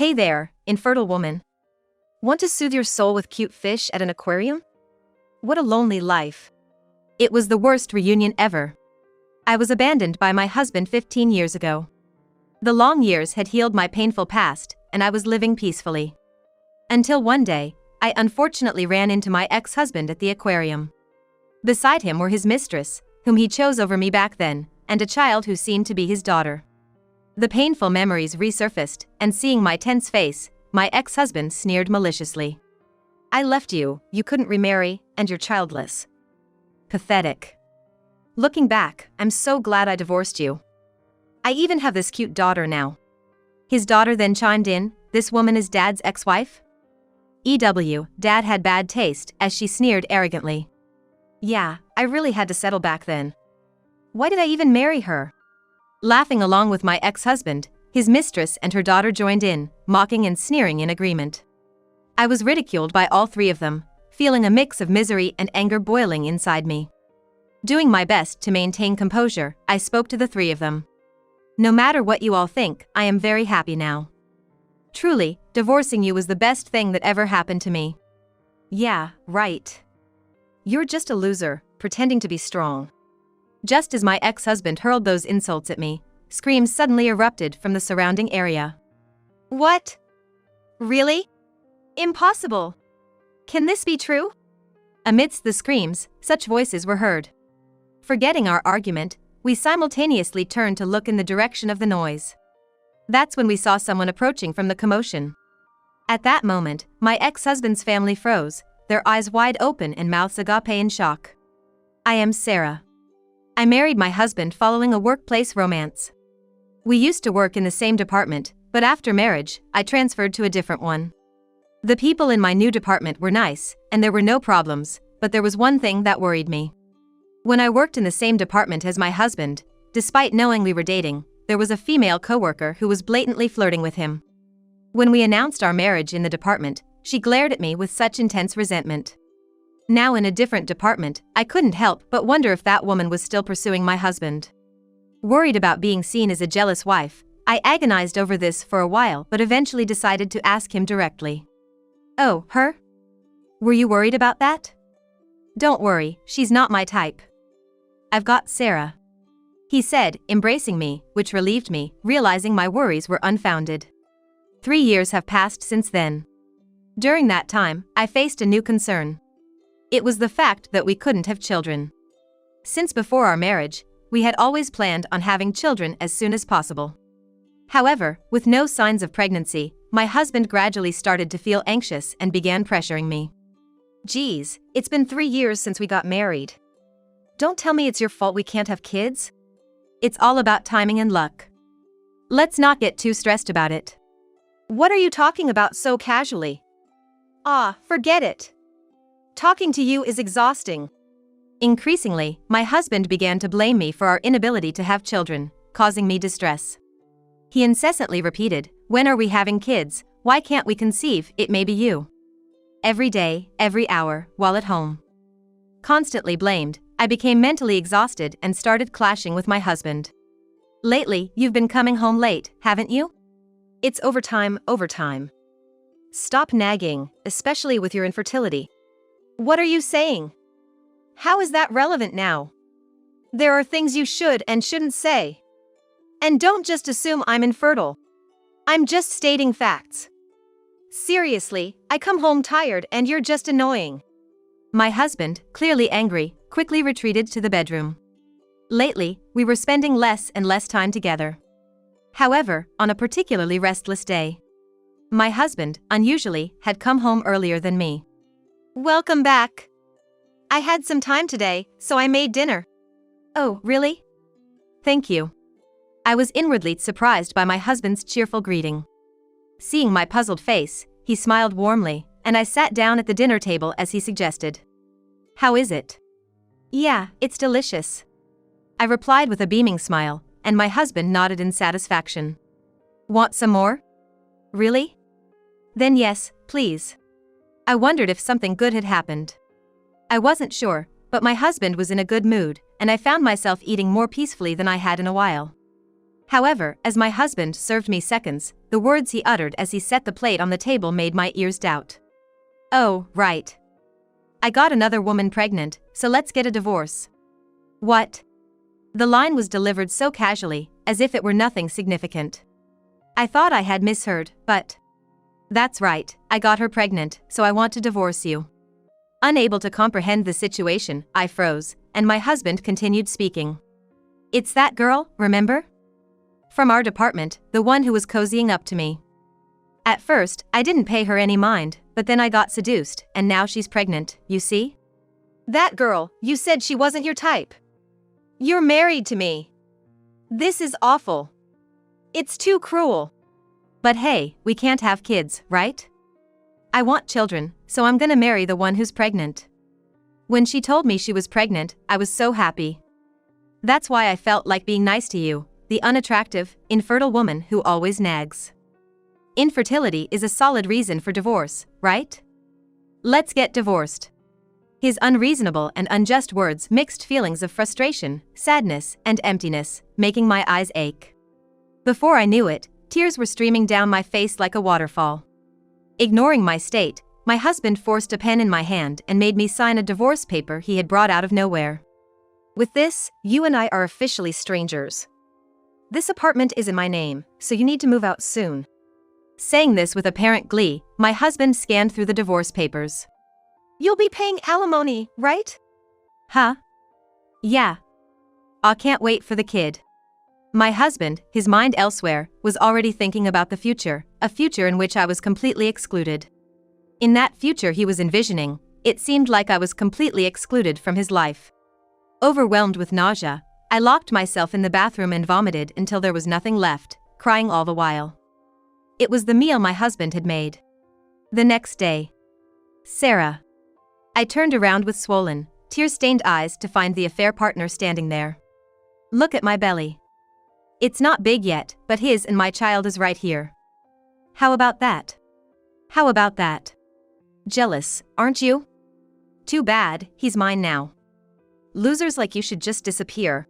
Hey there, infertile woman. Want to soothe your soul with cute fish at an aquarium? What a lonely life. It was the worst reunion ever. I was abandoned by my husband 15 years ago. The long years had healed my painful past, and I was living peacefully. Until one day, I unfortunately ran into my ex-husband at the aquarium. Beside him were his mistress, whom he chose over me back then, and a child who seemed to be his daughter. The painful memories resurfaced, and seeing my tense face, my ex-husband sneered maliciously. I left you, you couldn't remarry, and you're childless. Pathetic. Looking back, I'm so glad I divorced you. I even have this cute daughter now. His daughter then chimed in, this woman is Dad's ex-wife? Dad had bad taste, as she sneered arrogantly. Yeah, I really had to settle back then. Why did I even marry her? Laughing along with my ex-husband, his mistress and her daughter joined in, mocking and sneering in agreement. I was ridiculed by all three of them, feeling a mix of misery and anger boiling inside me. Doing my best to maintain composure, I spoke to the three of them. No matter what you all think, I am very happy now. Truly, divorcing you was the best thing that ever happened to me. Yeah, right. You're just a loser, pretending to be strong. Just as my ex-husband hurled those insults at me, screams suddenly erupted from the surrounding area. What? Really? Impossible! Can this be true? Amidst the screams, such voices were heard. Forgetting our argument, we simultaneously turned to look in the direction of the noise. That's when we saw someone approaching from the commotion. At that moment, my ex-husband's family froze, their eyes wide open and mouths agape in shock. I am Sarah. I married my husband following a workplace romance. We used to work in the same department, but after marriage, I transferred to a different one. The people in my new department were nice, and there were no problems, but there was one thing that worried me. When I worked in the same department as my husband, despite knowing we were dating, there was a female coworker who was blatantly flirting with him. When we announced our marriage in the department, she glared at me with such intense resentment. Now in a different department, I couldn't help but wonder if that woman was still pursuing my husband. Worried about being seen as a jealous wife, I agonized over this for a while but eventually decided to ask him directly. Oh, her? Were you worried about that? Don't worry, she's not my type. I've got Sarah. He said, embracing me, which relieved me, realizing my worries were unfounded. 3 years have passed since then. During that time, I faced a new concern. It was the fact that we couldn't have children. Since before our marriage, we had always planned on having children as soon as possible. However, with no signs of pregnancy, my husband gradually started to feel anxious and began pressuring me. Geez, it's been 3 years since we got married. Don't tell me it's your fault we can't have kids? It's all about timing and luck. Let's not get too stressed about it. What are you talking about so casually? Forget it. Talking to you is exhausting. Increasingly, my husband began to blame me for our inability to have children, causing me distress. He incessantly repeated, when are we having kids, why can't we conceive, it may be you. Every day, every hour, while at home. Constantly blamed, I became mentally exhausted and started clashing with my husband. Lately, you've been coming home late, haven't you? It's overtime. Stop nagging, especially with your infertility. What are you saying? How is that relevant now? There are things you should and shouldn't say. And don't just assume I'm infertile. I'm just stating facts. Seriously, I come home tired and you're just annoying. My husband, clearly angry, quickly retreated to the bedroom. Lately, we were spending less and less time together. However, on a particularly restless day, my husband, unusually, had come home earlier than me. Welcome back. I had some time today, so I made dinner. Oh, really? Thank you. I was inwardly surprised by my husband's cheerful greeting. Seeing my puzzled face, he smiled warmly, and I sat down at the dinner table as he suggested. How is it? Yeah, it's delicious. I replied with a beaming smile, and my husband nodded in satisfaction. Want some more? Really? Then yes, please. I wondered if something good had happened. I wasn't sure, but my husband was in a good mood, and I found myself eating more peacefully than I had in a while. However, as my husband served me seconds, the words he uttered as he set the plate on the table made my ears doubt. "Oh, right. I got another woman pregnant, so let's get a divorce." "What?" The line was delivered so casually, as if it were nothing significant. I thought I had misheard, but... "That's right, I got her pregnant, so I want to divorce you." Unable to comprehend the situation, I froze, and my husband continued speaking. "It's that girl, remember? From our department, the one who was cozying up to me. At first, I didn't pay her any mind, but then I got seduced, and now she's pregnant, you see? That girl, you said she wasn't your type. You're married to me. This is awful. It's too cruel. But hey, we can't have kids, right? I want children, so I'm gonna marry the one who's pregnant." When she told me she was pregnant, I was so happy. That's why I felt like being nice to you, the unattractive, infertile woman who always nags. Infertility is a solid reason for divorce, right? Let's get divorced. His unreasonable and unjust words mixed feelings of frustration, sadness, and emptiness, making my eyes ache. Before I knew it, tears were streaming down my face like a waterfall. Ignoring my state, my husband forced a pen in my hand and made me sign a divorce paper he had brought out of nowhere. "With this, you and I are officially strangers. This apartment is in my name, so you need to move out soon." Saying this with apparent glee, my husband scanned through the divorce papers. "You'll be paying alimony, right?" "Huh? Yeah. I can't wait for the kid." My husband, his mind elsewhere, was already thinking about the future, a future in which I was completely excluded. In that future he was envisioning, it seemed like I was completely excluded from his life. Overwhelmed with nausea, I locked myself in the bathroom and vomited until there was nothing left, crying all the while. It was the meal my husband had made. The next day. "Sarah." I turned around with swollen, tear-stained eyes to find the affair partner standing there. "Look at my belly. It's not big yet, but his and my child is right here. How about that? How about that? Jealous, aren't you? Too bad, he's mine now. Losers like you should just disappear."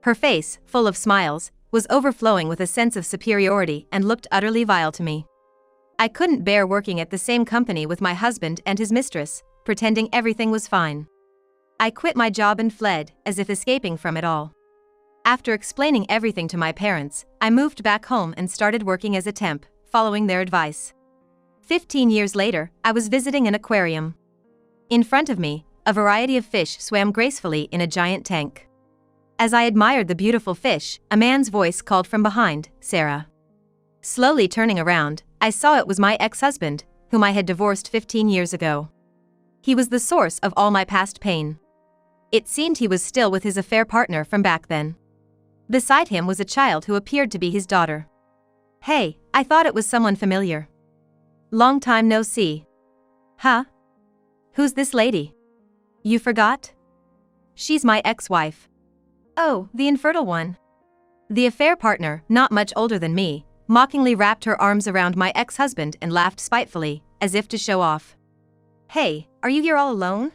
Her face, full of smiles, was overflowing with a sense of superiority and looked utterly vile to me. I couldn't bear working at the same company with my husband and his mistress, pretending everything was fine. I quit my job and fled, as if escaping from it all. After explaining everything to my parents, I moved back home and started working as a temp, following their advice. 15 years later, I was visiting an aquarium. In front of me, a variety of fish swam gracefully in a giant tank. As I admired the beautiful fish, a man's voice called from behind, "Sarah." Slowly turning around, I saw it was my ex-husband, whom I had divorced 15 years ago. He was the source of all my past pain. It seemed he was still with his affair partner from back then. Beside him was a child who appeared to be his daughter. "Hey, I thought it was someone familiar. Long time no see." "Huh? Who's this lady? You forgot? She's my ex-wife." "Oh, the infertile one." The affair partner, not much older than me, mockingly wrapped her arms around my ex-husband and laughed spitefully, as if to show off. "Hey, are you here all alone?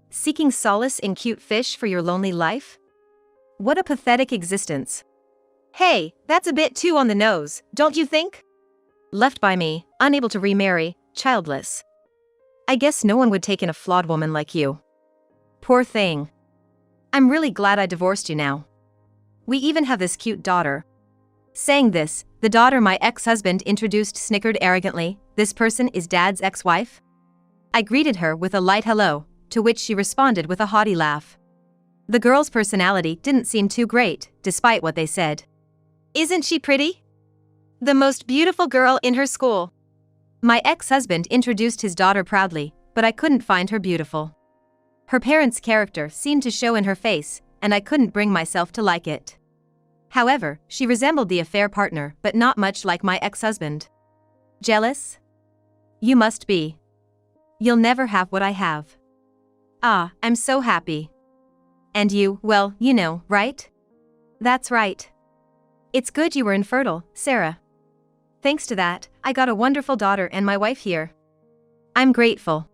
Seeking solace in cute fish for your lonely life? What a pathetic existence. Hey, that's a bit too on the nose, don't you think? Left by me, unable to remarry, childless. I guess no one would take in a flawed woman like you. Poor thing. I'm really glad I divorced you now. We even have this cute daughter." Saying this, the daughter my ex-husband introduced snickered arrogantly, "This person is Dad's ex-wife?" I greeted her with a light hello, to which she responded with a haughty laugh. The girl's personality didn't seem too great, despite what they said. "Isn't she pretty? The most beautiful girl in her school." My ex-husband introduced his daughter proudly, but I couldn't find her beautiful. Her parents' character seemed to show in her face, and I couldn't bring myself to like it. However, she resembled the affair partner, but not much like my ex-husband. "Jealous? You must be. You'll never have what I have." "Ah, I'm so happy. And you, well, you know, right?" "That's right. It's good you were infertile, Sarah. Thanks to that, I got a wonderful daughter and my wife here. I'm grateful.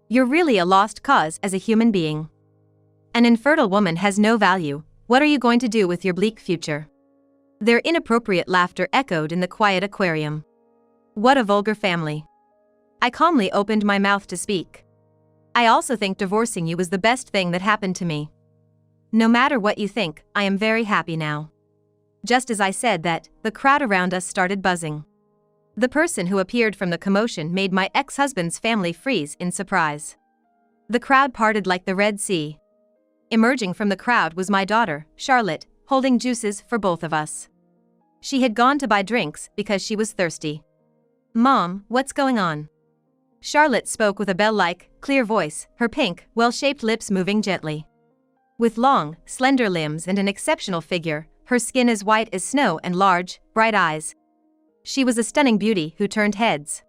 You're really a lost cause as a human being. An infertile woman has no value. What are you going to do with your bleak future?" Their inappropriate laughter echoed in the quiet aquarium. What a vulgar family. I calmly opened my mouth to speak. I also think divorcing you was the best thing that happened to me. No matter what you think, I am very happy now. Just as I said that, the crowd around us started buzzing. The person who appeared from the commotion made my ex-husband's family freeze in surprise. The crowd parted like the Red Sea. Emerging from the crowd was my daughter, Charlotte, holding juices for both of us. She had gone to buy drinks because she was thirsty. "Mom, what's going on?" Charlotte spoke with a bell-like, clear voice, her pink, well-shaped lips moving gently. With long, slender limbs and an exceptional figure, her skin as white as snow and large, bright eyes. She was a stunning beauty who turned heads.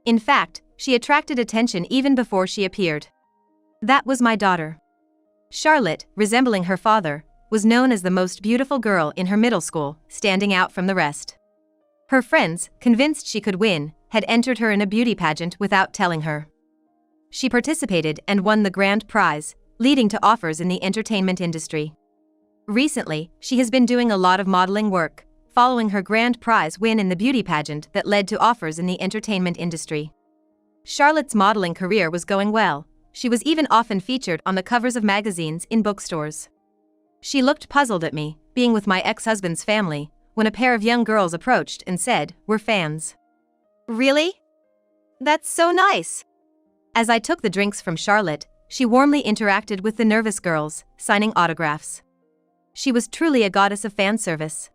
In fact, she attracted attention even before she appeared. That was my daughter. Charlotte, resembling her father, was known as the most beautiful girl in her middle school, standing out from the rest. Her friends, convinced she could win, had entered her in a beauty pageant without telling her. She participated and won the grand prize, leading to offers in the entertainment industry. Recently, she has been doing a lot of modeling work, following her grand prize win in the beauty pageant that led to offers in the entertainment industry. Charlotte's modeling career was going well. She was even often featured on the covers of magazines in bookstores. She looked puzzled at me, being with my ex-husband's family, when a pair of young girls approached and said, "We're fans." "Really? That's so nice." As I took the drinks from Charlotte, she warmly interacted with the nervous girls, signing autographs. She was truly a goddess of fan service.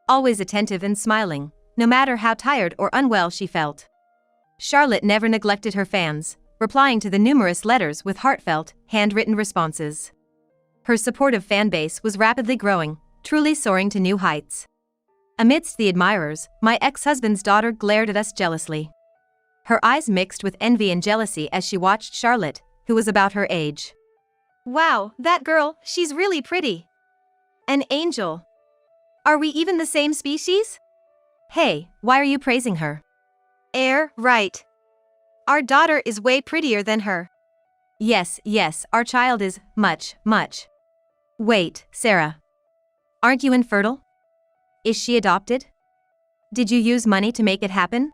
Always attentive and smiling, no matter how tired or unwell she felt. Charlotte never neglected her fans, replying to the numerous letters with heartfelt, handwritten responses. Her supportive fan base was rapidly growing, truly soaring to new heights. Amidst the admirers, my ex-husband's daughter glared at us jealously. Her eyes mixed with envy and jealousy as she watched Charlotte, who was about her age. "Wow, that girl, she's really pretty. An angel. Are we even the same species?" "Hey, why are you praising her?" Right. Our daughter is way prettier than her." Yes, our child is much. Wait, Sarah. Aren't you infertile? Is she adopted? Did you use money to make it happen?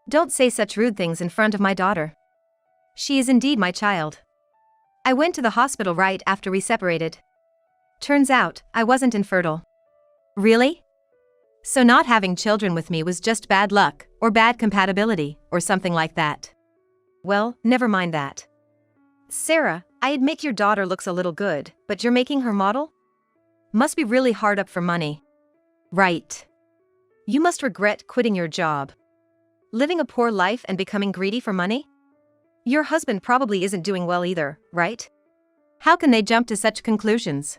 Don't say such rude things in front of my daughter. She is indeed my child. I went to the hospital right after we separated. Turns out, I wasn't infertile. Really? So not having children with me was just bad luck, or bad compatibility, or something like that. Well, never mind that. Sarah, I admit your daughter looks a little good, but you're making her model? Must be really hard up for money. Right. You must regret quitting your job. Living a poor life and becoming greedy for money? Your husband probably isn't doing well either, right? How can they jump to such conclusions?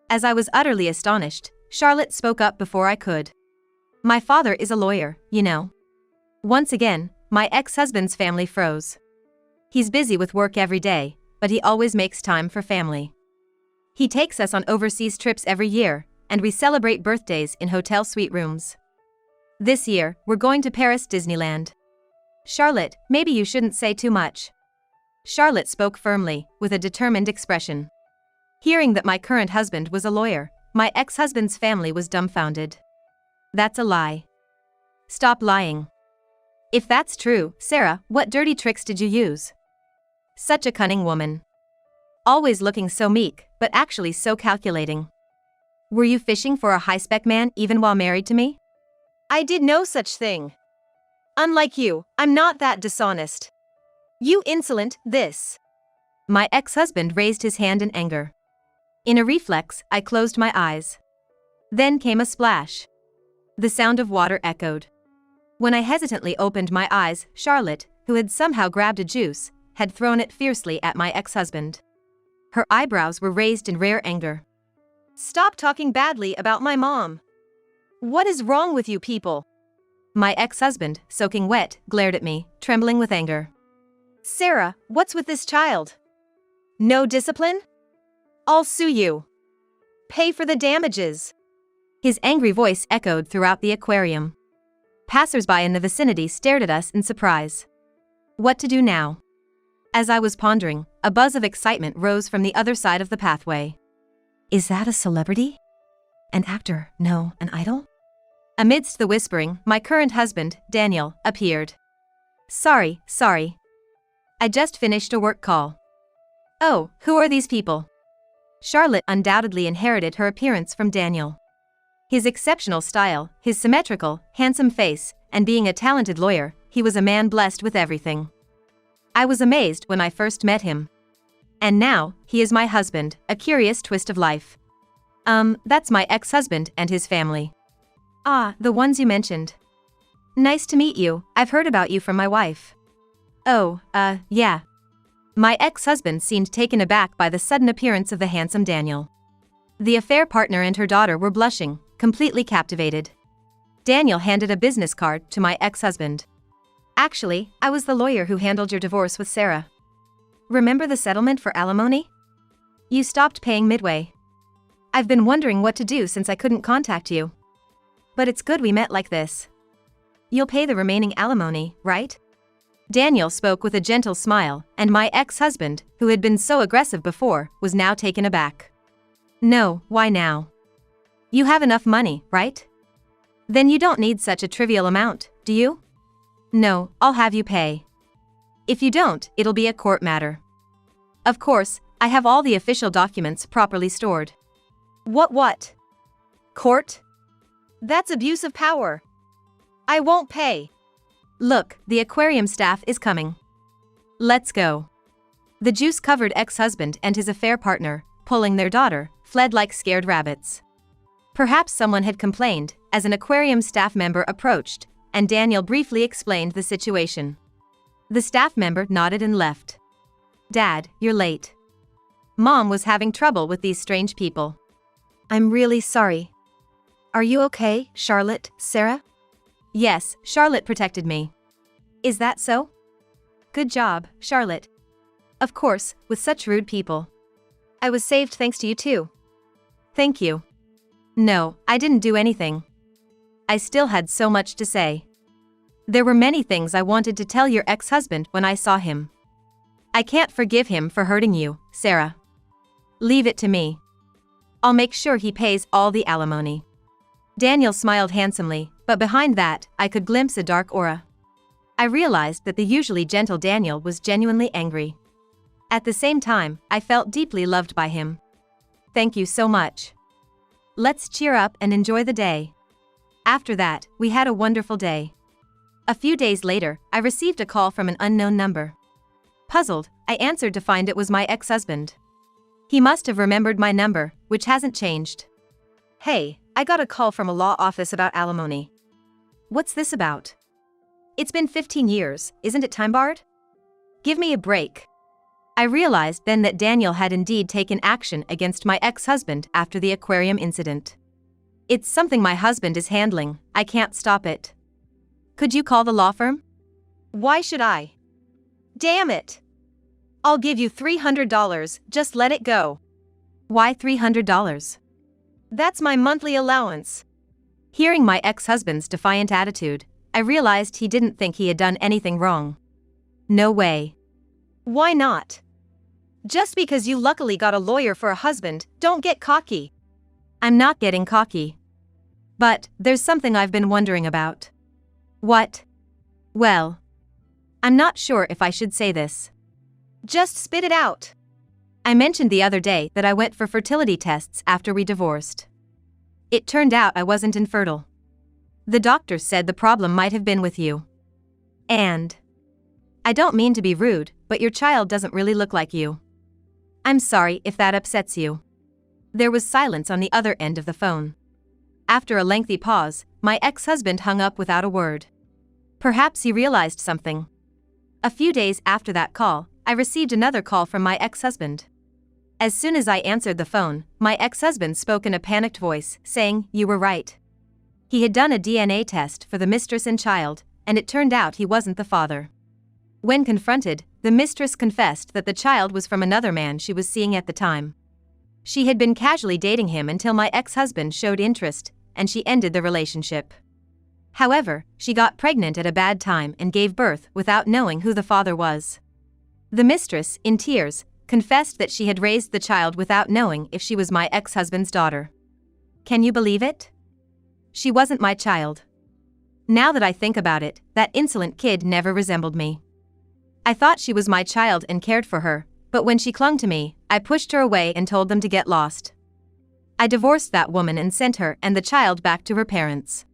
As I was utterly astonished, Charlotte spoke up before I could. My father is a lawyer, you know. Once again, my ex-husband's family froze. He's busy with work every day, but he always makes time for family. He takes us on overseas trips every year, and we celebrate birthdays in hotel suite rooms. This year, we're going to Paris Disneyland. Charlotte, maybe you shouldn't say too much. Charlotte spoke firmly, with a determined expression. Hearing that my current husband was a lawyer, my ex-husband's family was dumbfounded. That's a lie. Stop lying. If that's true, Sarah, what dirty tricks did you use? Such a cunning woman. Always looking so meek, but actually so calculating. Were you fishing for a high-spec man even while married to me? I did no such thing. Unlike you, I'm not that dishonest. You insolent, this. My ex-husband raised his hand in anger. In a reflex, I closed my eyes. Then came a splash. The sound of water echoed. When I hesitantly opened my eyes, Charlotte, who had somehow grabbed a juice, had thrown it fiercely at my ex-husband. Her eyebrows were raised in rare anger. Stop talking badly about my mom. What is wrong with you people? My ex-husband, soaking wet, glared at me, trembling with anger. Sarah, what's with this child? No discipline? I'll sue you. Pay for the damages. His angry voice echoed throughout the aquarium. Passers-by in the vicinity stared at us in surprise. What to do now? As I was pondering, a buzz of excitement rose from the other side of the pathway. Is that a celebrity? An actor, no, an idol? Amidst the whispering, my current husband, Daniel, appeared. Sorry. I just finished a work call. Oh, who are these people? Charlotte undoubtedly inherited her appearance from Daniel. His exceptional style, his symmetrical, handsome face, and being a talented lawyer, he was a man blessed with everything. I was amazed when I first met him. And now, he is my husband, a curious twist of life. That's my ex-husband and his family. Ah, the ones you mentioned. Nice to meet you, I've heard about you from my wife. Oh, yeah. My ex-husband seemed taken aback by the sudden appearance of the handsome Daniel. The affair partner and her daughter were blushing, completely captivated. Daniel handed a business card to my ex-husband. Actually, I was the lawyer who handled your divorce with Sarah. Remember the settlement for alimony? You stopped paying midway. I've been wondering what to do since I couldn't contact you. But it's good we met like this. You'll pay the remaining alimony, right? Daniel spoke with a gentle smile, and my ex-husband, who had been so aggressive before, was now taken aback. No, why now? You have enough money, right? Then you don't need such a trivial amount, do you? No, I'll have you pay. If you don't, it'll be a court matter. Of course, I have all the official documents properly stored. What? Court? That's abuse of power. I won't pay. Look, the aquarium staff is coming. Let's go. The juice-covered ex-husband and his affair partner, pulling their daughter, fled like scared rabbits. Perhaps someone had complained, as an aquarium staff member approached, and Daniel briefly explained the situation. The staff member nodded and left. Dad, you're late. Mom was having trouble with these strange people. I'm really sorry. Are you okay, Charlotte, Sarah? Yes, Charlotte protected me. Is that so? Good job, Charlotte. Of course, with such rude people. I was saved thanks to you too. Thank you. No, I didn't do anything. I still had so much to say. There were many things I wanted to tell your ex-husband when I saw him. I can't forgive him for hurting you, Sarah. Leave it to me. I'll make sure he pays all the alimony. Daniel smiled handsomely, but behind that, I could glimpse a dark aura. I realized that the usually gentle Daniel was genuinely angry. At the same time, I felt deeply loved by him. Thank you so much. Let's cheer up and enjoy the day. After that, we had a wonderful day. A few days later, I received a call from an unknown number. Puzzled, I answered to find it was my ex-husband. He must have remembered my number, which hasn't changed. Hey, I got a call from a law office about alimony. What's this about? It's been 15 years, isn't it time barred? Give me a break. I realized then that Daniel had indeed taken action against my ex-husband after the aquarium incident. It's something my husband is handling, I can't stop it. Could you call the law firm? Why should I? Damn it! I'll give you $300, just let it go. Why $300? That's my monthly allowance. Hearing my ex-husband's defiant attitude, I realized he didn't think he had done anything wrong. No way. Why not? Just because you luckily got a lawyer for a husband, don't get cocky. I'm not getting cocky. But, there's something I've been wondering about. What? Well, I'm not sure if I should say this. Just spit it out. I mentioned the other day that I went for fertility tests after we divorced. It turned out I wasn't infertile. The doctor said the problem might have been with you. And I don't mean to be rude, but your child doesn't really look like you. I'm sorry if that upsets you. There was silence on the other end of the phone. After a lengthy pause, my ex-husband hung up without a word. Perhaps he realized something. A few days after that call, I received another call from my ex-husband. As soon as I answered the phone, my ex-husband spoke in a panicked voice, saying, "You were right." He had done a DNA test for the mistress and child, and it turned out he wasn't the father. When confronted, the mistress confessed that the child was from another man she was seeing at the time. She had been casually dating him until my ex-husband showed interest, and she ended the relationship. However, she got pregnant at a bad time and gave birth without knowing who the father was. The mistress, in tears, confessed that she had raised the child without knowing if she was my ex-husband's daughter. Can you believe it? She wasn't my child. Now that I think about it, that insolent kid never resembled me. I thought she was my child and cared for her, but when she clung to me, I pushed her away and told them to get lost. I divorced that woman and sent her and the child back to her parents.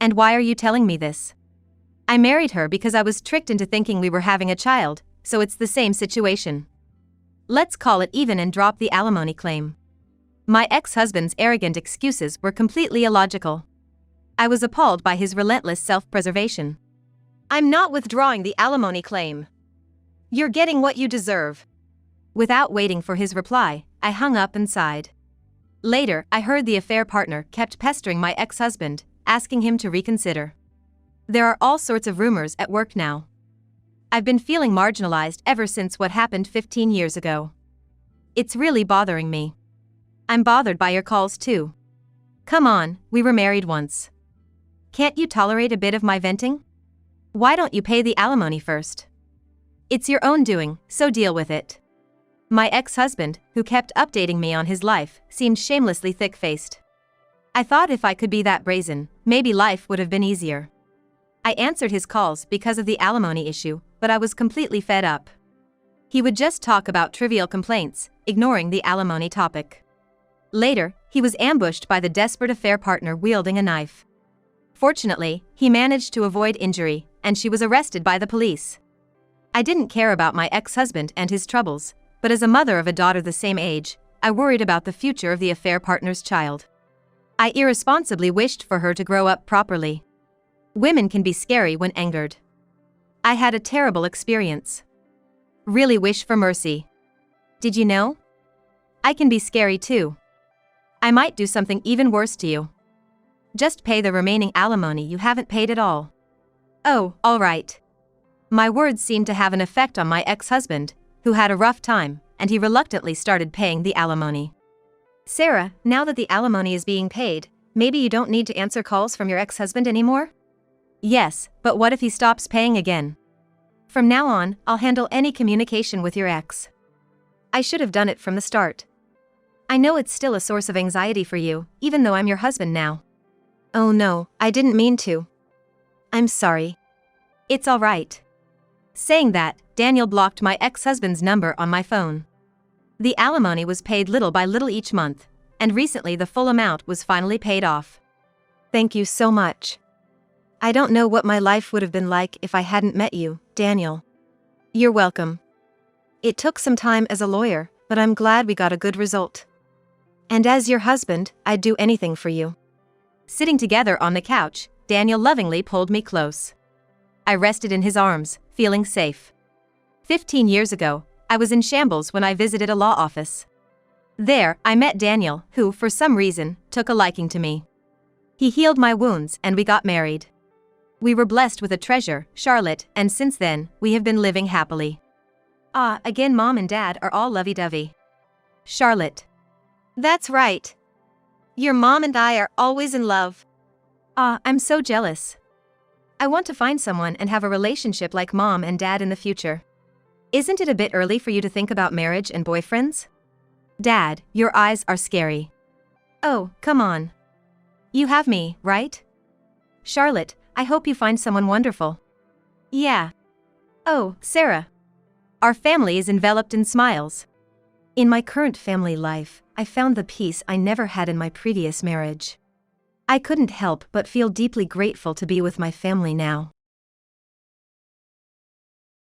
And why are you telling me this? I married her because I was tricked into thinking we were having a child, so it's the same situation. Let's call it even and drop the alimony claim. My ex-husband's arrogant excuses were completely illogical. I was appalled by his relentless self-preservation. I'm not withdrawing the alimony claim. You're getting what you deserve. Without waiting for his reply, I hung up and sighed. Later, I heard the affair partner kept pestering my ex-husband, asking him to reconsider. There are all sorts of rumors at work now. I've been feeling marginalized ever since what happened 15 years ago. It's really bothering me. I'm bothered by your calls too. Come on, we were married once. Can't you tolerate a bit of my venting? Why don't you pay the alimony first? It's your own doing, so deal with it. My ex-husband, who kept updating me on his life, seemed shamelessly thick-faced. I thought if I could be that brazen, maybe life would have been easier. I answered his calls because of the alimony issue, but I was completely fed up. He would just talk about trivial complaints, ignoring the alimony topic. Later, he was ambushed by the desperate affair partner wielding a knife. Fortunately, he managed to avoid injury, and she was arrested by the police. I didn't care about my ex-husband and his troubles, but as a mother of a daughter the same age, I worried about the future of the affair partner's child. I irresponsibly wished for her to grow up properly. Women can be scary when angered. I had a terrible experience. Really wish for mercy. Did you know? I can be scary too. I might do something even worse to you. Just pay the remaining alimony you haven't paid at all. Oh, all right. My words seemed to have an effect on my ex-husband, who had a rough time, and he reluctantly started paying the alimony. Sarah, now that the alimony is being paid, maybe you don't need to answer calls from your ex-husband anymore? Yes, but what if he stops paying again? From now on, I'll handle any communication with your ex. I should have done it from the start. I know it's still a source of anxiety for you, even though I'm your husband now. Oh no, I didn't mean to. I'm sorry. It's all right. Saying that, Daniel blocked my ex-husband's number on my phone. The alimony was paid little by little each month, and recently the full amount was finally paid off. Thank you so much. I don't know what my life would have been like if I hadn't met you, Daniel. You're welcome. It took some time as a lawyer, but I'm glad we got a good result. And as your husband, I'd do anything for you. Sitting together on the couch, Daniel lovingly pulled me close. I rested in his arms, feeling safe. 15 years ago, I was in shambles when I visited a law office. There, I met Daniel, who, for some reason, took a liking to me. He healed my wounds and we got married. We were blessed with a treasure, Charlotte, and since then, we have been living happily. Again Mom and Dad are all lovey-dovey. Charlotte. That's right. Your mom and I are always in love. I'm so jealous. I want to find someone and have a relationship like Mom and Dad in the future. Isn't it a bit early for you to think about marriage and boyfriends? Dad, your eyes are scary. Oh, come on. You have me, right? Charlotte, I hope you find someone wonderful. Yeah. Oh, Sarah. Our family is enveloped in smiles. In my current family life, I found the peace I never had in my previous marriage. I couldn't help but feel deeply grateful to be with my family now.